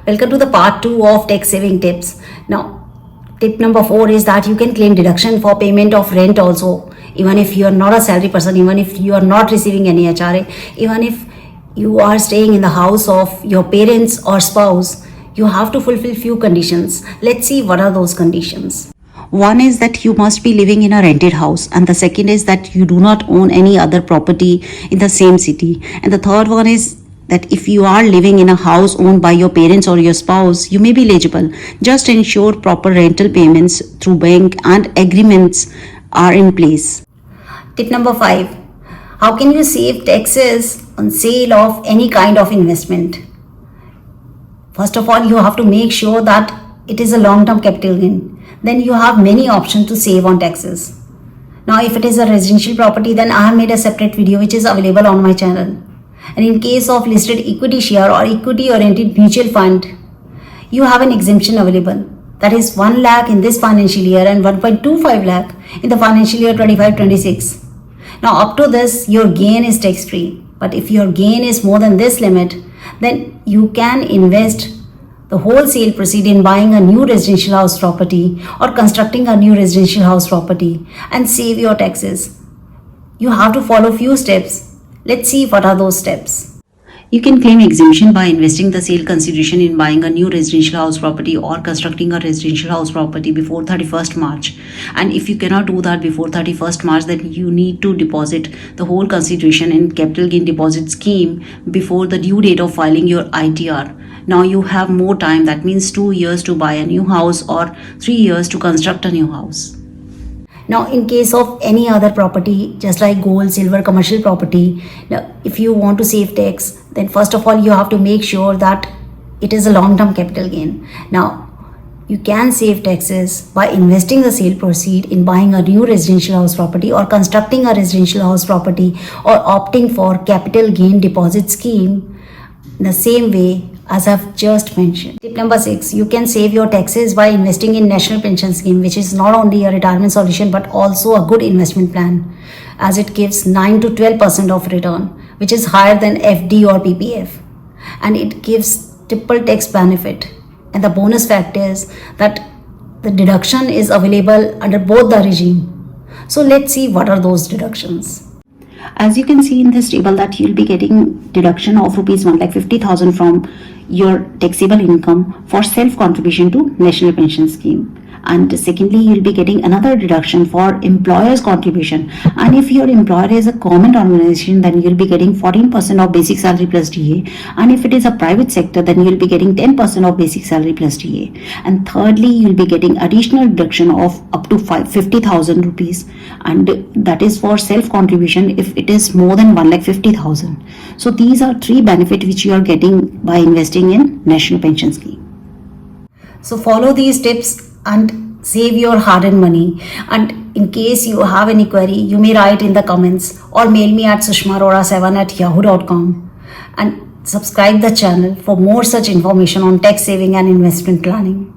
Welcome to the part 2 of tax saving tips. Now, tip number 4 is that you can claim deduction for payment of rent also, even if you are not a salary person, even if you are not receiving any HRA, even if you are staying in the house of your parents or spouse, you have to fulfill few conditions. Let's see what are those conditions. One is that you must be living in a rented house, and the second is that you do not own any other property in the same city, and the third one is that if you are living in a house owned by your parents or your spouse, you may be eligible. Just ensure proper rental payments through bank and agreements are in place. Tip number 5. How can you save taxes on sale of any kind of investment? First of all, you have to make sure that it is a long-term capital gain. Then you have many options to save on taxes. Now, if it is a residential property, then I have made a separate video which is available on my channel. And in case of listed equity share or equity oriented mutual fund, you have an exemption available. That is 1 lakh in this financial year and 1.25 lakh in the financial year 25-26. Now up to this, your gain is tax free. But if your gain is more than this limit, then you can invest the wholesale proceed in buying a new residential house property or constructing a new residential house property and save your taxes. You have to follow few steps. Let's see what are those steps. You can claim exemption by investing the sale consideration in buying a new residential house property or constructing a residential house property before 31st March. And if you cannot do that before 31st March, then you need to deposit the whole consideration in capital gain deposit scheme before the due date of filing your ITR. Now you have more time, that means 2 years to buy a new house or 3 years to construct a new house. Now, in case of any other property, just like gold, silver, commercial property, now, if you want to save tax, then first of all, you have to make sure that it is a long-term capital gain. Now, you can save taxes by investing the sale proceed in buying a new residential house property or constructing a residential house property or opting for capital gain deposit scheme in the same way as I've just mentioned. Tip number 6, you can save your taxes by investing in National Pension Scheme, which is not only a retirement solution but also a good investment plan, as it gives 9 to 12% of return, which is higher than FD or PPF, and it gives triple tax benefit. And the bonus fact is that the deduction is available under both the regime. So let's see what are those deductions. As you can see in this table that you'll be getting deduction of rupees 1,50,000 from your taxable income for self contribution to National Pension Scheme. And secondly, you'll be getting another deduction for employer's contribution. And if your employer is a government organization, then you'll be getting 14% of basic salary plus DA. And if it is a private sector, then you'll be getting 10% of basic salary plus DA. And thirdly, you'll be getting additional deduction of up to 50,000 rupees. And that is for self contribution if it is more than 1,50,000. So these are 3 benefits which you are getting by investing in National Pension Scheme. So follow these tips and save your hard-earned money. And in case you have any query, you may write in the comments or mail me at sushmarora7@yahoo.com and subscribe the channel for more such information on tax saving and investment planning.